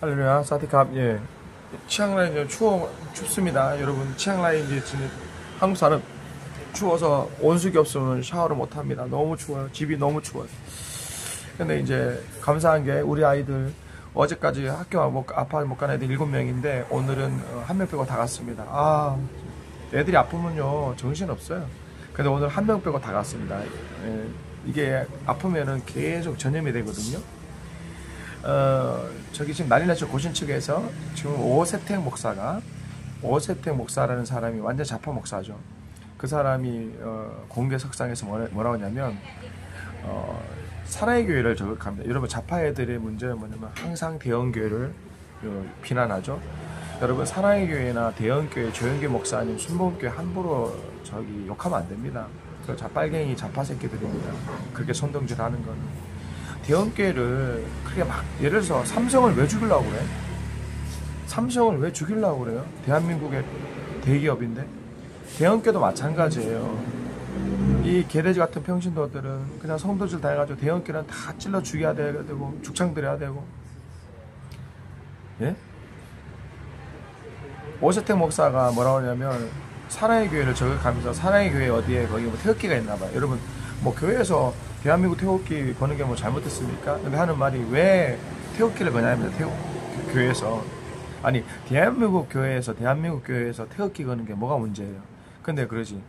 할렐루야, 사티캅. 예. 치앙라이 이제 춥습니다. 여러분, 치앙라이 이제 한국 사람 추워서 온수기 없으면 샤워를 못 합니다. 너무 추워요. 집이 너무 추워요. 근데 이제 감사한 게 우리 아이들 어제까지 학교 아파 못 가는 애들 7명인데 오늘은 1명 빼고 다 갔습니다. 애들이 아프면요 정신 없어요. 근데 오늘 1명 빼고 다 갔습니다. 예. 이게 아프면은 계속 전염이 되거든요. 저기 지금 난리 났죠. 고신 측에서 지금 오세택 목사라는 사람이 완전 좌파 목사죠. 그 사람이 공개 석상에서 뭐라고 하냐면 사랑의 교회를 저격합니다. 여러분, 좌파 애들의 문제는 뭐냐면 항상 대형교회를 비난하죠. 여러분, 사랑의 교회나 대형교회, 조영교 목사님, 순복음교회 함부로 저기 욕하면 안 됩니다. 그 좌빨갱이 좌파 새끼들입니다. 그렇게 선동질하는 건. 대형교회를 그렇게 막 예를 들어서 삼성을 왜 죽이려고 그래? 삼성을 왜 죽이려고 그래요? 대한민국의 대기업인데. 대형교회도 마찬가지예요. 이 개돼지 같은 평신도들은 그냥 성도질 다 해가지고 대형교회는 다 찔러 죽여야 되고 죽창 들여야 되고. 예? 오세택 목사가 뭐라고 하냐면 사랑의 교회를 저격하면서 사랑의 교회 어디에 거기 뭐 태극기가 있나봐요. 여러분, 뭐 교회에서 대한민국 태극기 거는 게 뭐 잘못됐습니까? 근데 하는 말이 왜 태극기를 거냐면 교회에서 아니 대한민국 교회에서 태극기 거는 게 뭐가 문제예요? 근데 그러지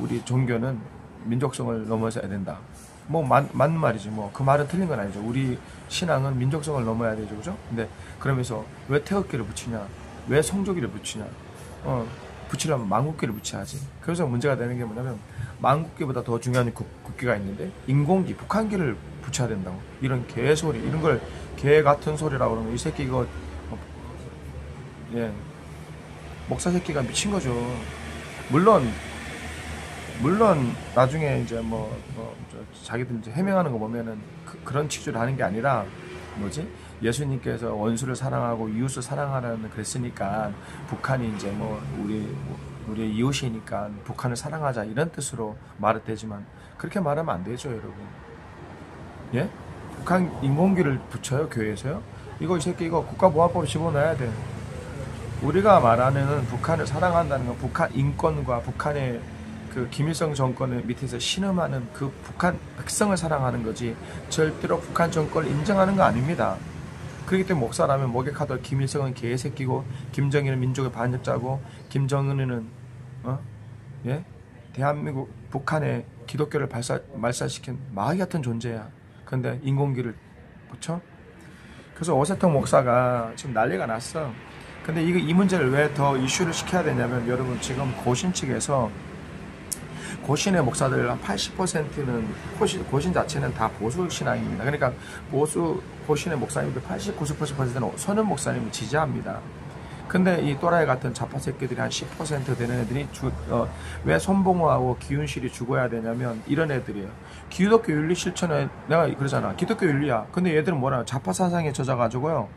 우리 종교는 민족성을 넘어서야 된다. 뭐 맞는 말이지. 뭐 그 말은 틀린 건 아니죠. 우리 신앙은 민족성을 넘어야 되죠, 그죠? 근데 그러면서 왜 태극기를 붙이냐? 왜 성조기를 붙이냐? 붙이려면 망국기를 붙여야지. 그래서 문제가 되는 게 뭐냐면 망국기보다 더 중요한 국기가 있는데 인공기, 북한기를 붙여야 된다고. 이런 개소리, 이런 걸 개 같은 소리라고 그러면 이 새끼 이거 예 목사 새끼가 미친 거죠. 물론 나중에 이제 자기들 이제 해명하는 거 보면은 그런 취지로 하는 게 아니라 뭐지? 예수님께서 원수를 사랑하고 이웃을 사랑하라는 그랬으니까 북한이 이제 우리의 이웃이니까 북한을 사랑하자 이런 뜻으로 말했대지만 그렇게 말하면 안 되죠, 여러분. 예? 북한 인공기를 붙여요, 교회에서요? 이 새끼 국가보안법으로 집어넣어야 돼. 우리가 말하는 북한을 사랑한다는 건 북한 인권과 북한의 그 김일성 정권의 밑에서 신음하는 그 북한 백성을 사랑하는 거지 절대로 북한 정권을 인정하는 거 아닙니다. 그렇기 때문에 목사라면 목욕하던 김일성은 개새끼고 김정일은 민족의 반역자고 김정은은 대한민국 북한의 기독교를 말살시킨 마귀 같은 존재야. 근데 인공기를 붙여? 그래서 오세택 목사가 지금 난리가 났어. 근데 이 문제를 왜 더 이슈를 시켜야 되냐면 여러분, 지금 고신 측에서 고신의 목사들 한 80%는 고신 자체는 다 보수 신앙입니다. 그러니까 고신의 목사님들 90%는 선은 목사님을 지지합니다. 근데 이 또라이 같은 좌파 새끼들이 한 10% 되는 애들이 왜 손봉호하고 기훈실이 죽어야 되냐면 이런 애들이에요. 기독교 윤리 실천에 내가 그러잖아. 기독교 윤리야. 근데 얘들은 뭐라 좌파 사상에 젖어가지고요.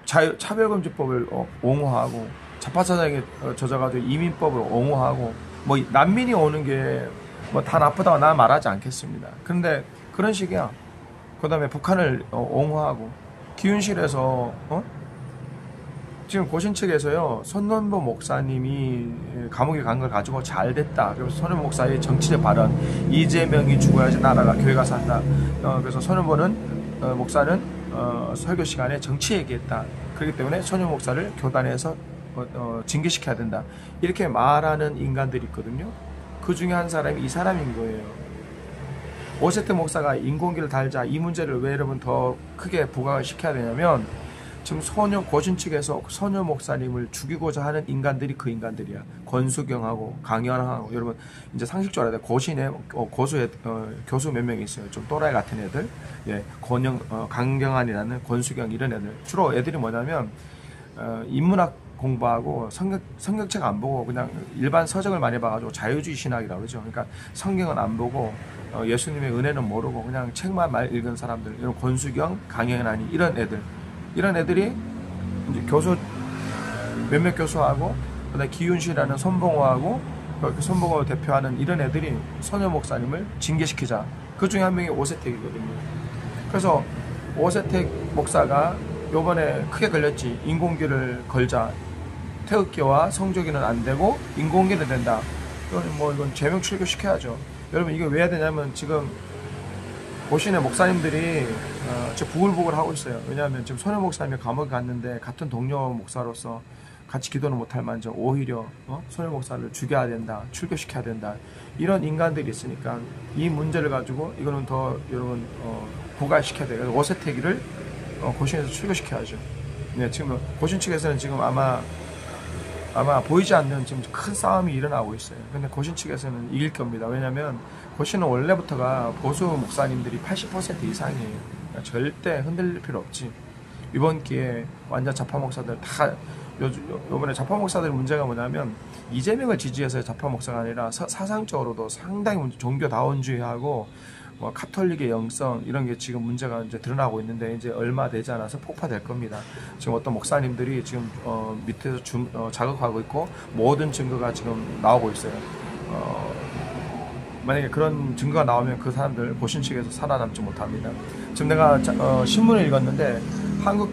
차별금지법을 옹호하고 좌파 사상에 젖어가지고 이민법을 옹호하고 뭐 난민이 오는 게 뭐 다 나쁘다고 난 말하지 않겠습니다. 그런데 그런 식이야. 그 다음에 북한을 옹호하고 기훈실에서 지금 고신 측에서요 손원보 목사님이 감옥에 간 걸 가지고 잘 됐다. 그래서 손원보 목사의 정치적 발언, 이재명이 죽어야지 나라가 교회가 산다. 그래서 손원보는 목사는 설교 시간에 정치 얘기했다. 그렇기 때문에 손원보 목사를 교단에서 징계시켜야 된다. 이렇게 말하는 인간들이 있거든요. 그 중에 한 사람이 이 사람인 거예요. 오세택 목사가 인공기를 달자 이 문제를 왜 여러분 더 크게 부각을 시켜야 되냐면 지금 고신 측에서 선효 목사님을 죽이고자 하는 인간들이 그 인간들이야. 권수경하고 강연하고 여러분 이제 상식적으로 알아야 돼. 고신에 교수 몇 명 있어요. 좀 또라이 같은 애들. 예, 강경환이라는 권수경 이런 애들. 주로 애들이 뭐냐면 인문학 공부하고 성경책 안 보고 그냥 일반 서적을 많이 봐가지고 자유주의 신학이라고 그러죠. 그러니까 성경은 안 보고 예수님의 은혜는 모르고 그냥 책만 많이 읽은 사람들, 이런 권수경, 강연하니 이런 애들이 이제 교수 몇몇 교수하고 그다음에 기윤실이라는 손봉호하고 손봉호 대표하는 이런 애들이 선효 목사님을 징계시키자. 그 중에 한 명이 오세택이거든요. 그래서 오세택 목사가 요번에 크게 걸렸지. 인공기를 걸자. 태극기와 성조기는 안 되고 인공기는 된다. 이건 제명 출교시켜야죠. 여러분 이거 왜 해야 되냐면 지금 보시는 목사님들이 지금 부글부글 하고 있어요. 왜냐하면 지금 손해 목사님이 감옥에 갔는데 같은 동료 목사로서 같이 기도는 못할 만저 오히려 손해 목사를 죽여야 된다, 출교시켜야 된다, 이런 인간들이 있으니까 이 문제를 가지고 이거는 더 여러분 부활시켜야 돼요. 오세태기를 고신에서 출교시켜야죠. 네, 지금 고신 측에서는 지금 아마 보이지 않는 지금 큰 싸움이 일어나고 있어요. 근데 고신 측에서는 이길 겁니다. 왜냐하면 고신은 원래부터가 보수 목사님들이 80% 이상이에요. 그러니까 절대 흔들릴 필요 없지. 이번 기회에 완전 좌파 목사들 다 요번에 좌파 목사들 문제가 뭐냐면 이재명을 지지해서 좌파 목사가 아니라 사상적으로도 상당히 종교다원주의하고 뭐 카톨릭의 영성 이런 게 지금 문제가 이제 드러나고 있는데 이제 얼마 되지 않아서 폭파될 겁니다. 지금 어떤 목사님들이 지금 밑에서 자극하고 있고 모든 증거가 지금 나오고 있어요. 만약에 그런 증거가 나오면 그 사람들 고신 측에서 살아남지 못합니다. 지금 내가 신문을 읽었는데 한국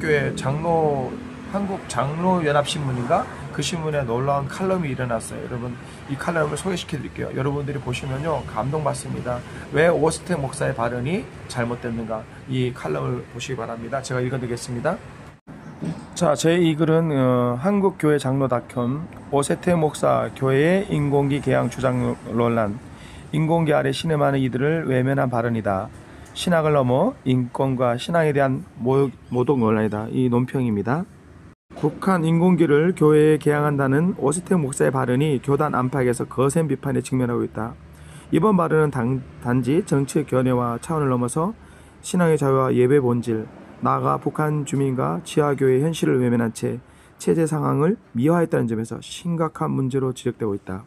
장로연합신문인가? 그 신문에 놀라운 칼럼이 일어났어요. 여러분 이 칼럼을 소개시켜 드릴게요. 여러분들이 보시면요 감동받습니다. 왜 오스태 목사의 발언이 잘못됐는가, 이 칼럼을 보시기 바랍니다. 제가 읽어드리겠습니다. 자, 제 이 글은 한국교회장로닷컴 오세태 목사 교회의 인공기 개항 주장 논란, 인공기 아래 신음하는 이들을 외면한 발언이다. 신학을 넘어 인권과 신앙에 대한 모독 논란이다. 이 논평입니다. 북한 인공기를 교회에 개항한다는 오스태 목사의 발언이 교단 안팎에서 거센 비판에 직면하고 있다. 이번 발언은 단지 정치의 견해와 차원을 넘어서 신앙의 자유와 예배 본질, 나아가 북한 주민과 지하교회의 현실을 외면한 채 체제 상황을 미화했다는 점에서 심각한 문제로 지적되고 있다.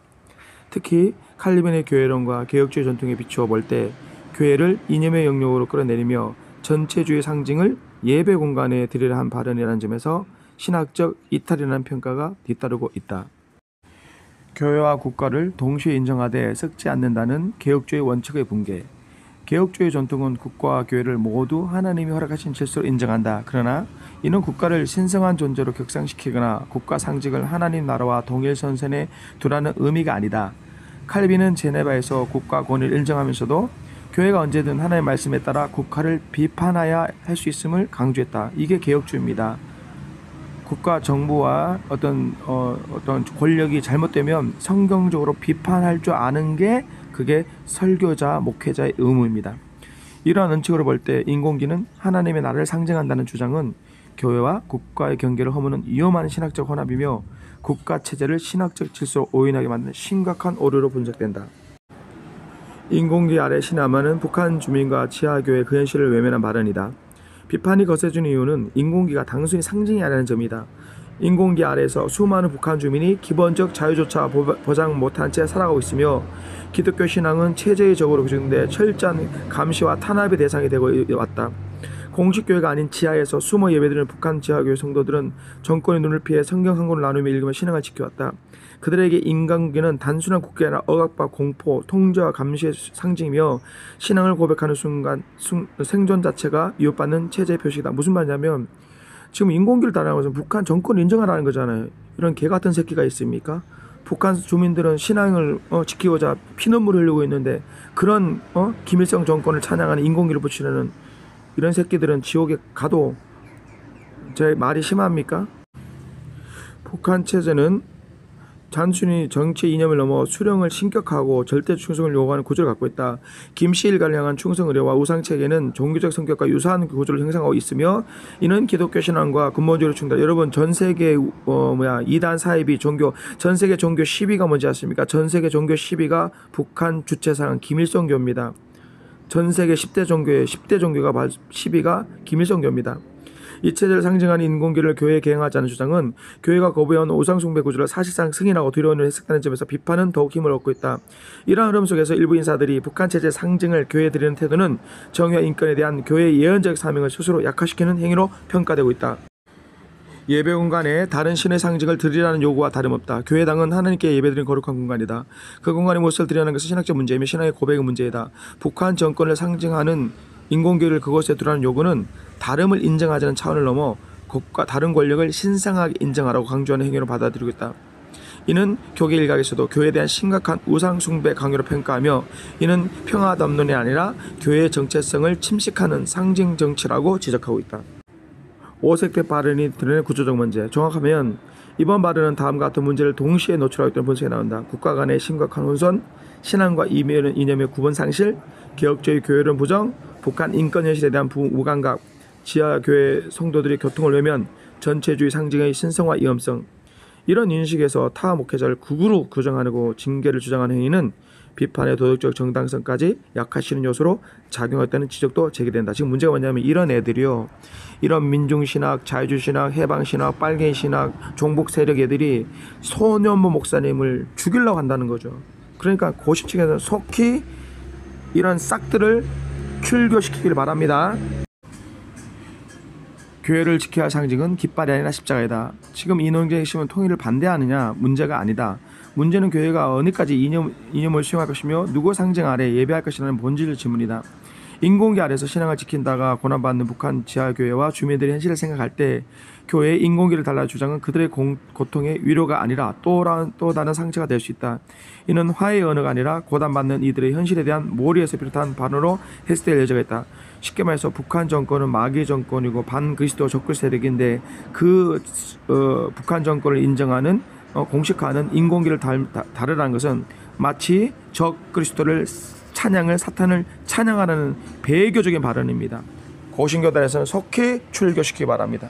특히 칼빈의 교회론과 개혁주의 전통에 비추어 볼 때 교회를 이념의 영역으로 끌어내리며 전체주의 상징을 예배 공간에 들이려 한 발언이라는 점에서 신학적 이탈이라는 평가가 뒤따르고 있다. 교회와 국가를 동시에 인정하되 섞지 않는다는 개혁주의 원칙의 붕괴. 개혁주의 전통은 국가와 교회를 모두 하나님이 허락하신 질서로 인정한다. 그러나 이는 국가를 신성한 존재로 격상시키거나 국가 상징을 하나님 나라와 동일선선에 두라는 의미가 아니다. 칼빈은 제네바에서 국가 권위를 인정하면서도 교회가 언제든 하나님의 말씀에 따라 국가를 비판해야 할 수 있음을 강조했다. 이게 개혁주의입니다. 국가 정부와 어떤 권력이 잘못되면 성경적으로 비판할 줄 아는 게 그게 설교자, 목회자의 의무입니다. 이러한 원칙으로 볼 때 인공기는 하나님의 나라를 상징한다는 주장은 교회와 국가의 경계를 허무는 위험한 신학적 혼합이며 국가 체제를 신학적 질서로 오인하게 만드는 심각한 오류로 분석된다. 인공기 아래 신앙하는 북한 주민과 지하교회 그 현실을 외면한 발언이다. 비판이 거세지는 이유는 인공기가 단순히 상징이 아니라는 점이다. 인공기 아래에서 수많은 북한 주민이 기본적 자유조차 보장 못한 채 살아가고 있으며 기독교 신앙은 체제의 적으로 규정돼 철저한 감시와 탄압의 대상이 되고 왔다. 공식 교회가 아닌 지하에서 숨어 예배드리는 북한 지하교회 성도들은 정권의 눈을 피해 성경 한 권을 나누며 읽으며 신앙을 지켜왔다. 그들에게 인간관계는 단순한 국가가 아니라 억압과 공포, 통제와 감시의 상징이며 신앙을 고백하는 순간 생존 자체가 위협받는 체제의 표시다. 무슨 말이냐면 지금 인공기를 따르는 것은 북한 정권을 인정하라는 거잖아요. 이런 개같은 새끼가 있습니까? 북한 주민들은 신앙을 지키고자 피눈물을 흘리고 있는데 그런 김일성 정권을 찬양하는 인공기를 붙이려는 이런 새끼들은 지옥에 가도 제 말이 심합니까? 북한 체제는 단순히 정치 이념을 넘어 수령을 신격하고 절대 충성을 요구하는 구조를 갖고 있다. 김씨 일가를 향한 충성 의례와 우상체계는 종교적 성격과 유사한 구조를 형성하고 있으며 이는 기독교 신앙과 근본적으로 충돌. 여러분 전 세계 이단 사이비 종교 전 세계 종교 10위가 뭔지 아십니까? 전 세계 종교 10위가 북한 주체사는 김일성교입니다. 전 세계 10대 종교의 10대 종교가 10위가 김일성교입니다. 이 체제를 상징하는 인공기를 교회에 개항하자는 주장은 교회가 거부해온 우상숭배 구조를 사실상 승인하고 뒤로는 해석하는 점에서 비판은 더욱 힘을 얻고 있다. 이러한 흐름 속에서 일부 인사들이 북한 체제 상징을 교회에 드리는 태도는 정의와 인권에 대한 교회의 예언적 사명을 스스로 약화시키는 행위로 평가되고 있다. 예배 공간에 다른 신의 상징을 드리라는 요구와 다름없다. 교회당은 하나님께 예배드리는 거룩한 공간이다. 그 공간에 무엇을 드리라는 것은 신학적 문제이며 신앙의 고백의 문제이다. 북한 정권을 상징하는 인공기를 그곳에 두라는 요구는 다름을 인정하자는 차원을 넘어 것과 다른 권력을 신성하게 인정하라고 강조하는 행위로 받아들이고 있다. 이는 교계 일각에서도 교회에 대한 심각한 우상 숭배 강요로 평가하며 이는 평화 담론이 아니라 교회의 정체성을 침식하는 상징 정치라고 지적하고 있다. 오색대 발언이 드러낸 구조적 문제. 정확하면 이번 발언은 다음과 같은 문제를 동시에 노출하고 있다는 분석이 나온다. 국가 간의 심각한 혼선, 신앙과 이념의 구분 상실, 개혁주의 교회론 부정, 북한 인권 현실에 대한 무감각, 지하교회 성도들이 교통을 외면, 전체주의 상징의 신성화 위험성. 이런 인식에서 타 목회자를 극우로 규정하고 징계를 주장하는 행위는 비판의 도덕적 정당성까지 약화시키는 요소로 작용했다는 지적도 제기된다. 지금 문제가 뭐냐면 이런 애들이요, 이런 민중신학, 자유주의신학, 해방신학, 빨갱이신학, 종북 세력 애들이 손현보 목사님을 죽이려고 한다는 거죠. 그러니까 고시층에서는 속히 이런 싹들을 출교시키길 바랍니다. 교회를 지켜야 할 상징은 깃발이 아니라 십자가이다. 지금 이 논쟁의 핵심은 통일을 반대하느냐 문제가 아니다. 문제는 교회가 어디까지 이념을 수용할 것이며 누구 상징 아래 예배할 것이라는 본질 질문이다. 인공기 아래서 신앙을 지킨다가 고난받는 북한 지하교회와 주민들의 현실을 생각할 때 교회의 인공기를 달라는 주장은 그들의 고통의 위로가 아니라 또 다른 상처가 될 수 있다. 이는 화해의 언어가 아니라 고난받는 이들의 현실에 대한 몰이에서 비롯한 반응으로 해석될 여지가 있다. 쉽게 말해서 북한 정권은 마귀 정권이고 반그리스도 적글 세력인데 그 북한 정권을 인정하는 공식화하는 인공기를 다르라는 것은 마치 적 그리스도를 사탄을 찬양하라는 배교적인 발언입니다. 고신교단에서는 속히 출교시키기 바랍니다.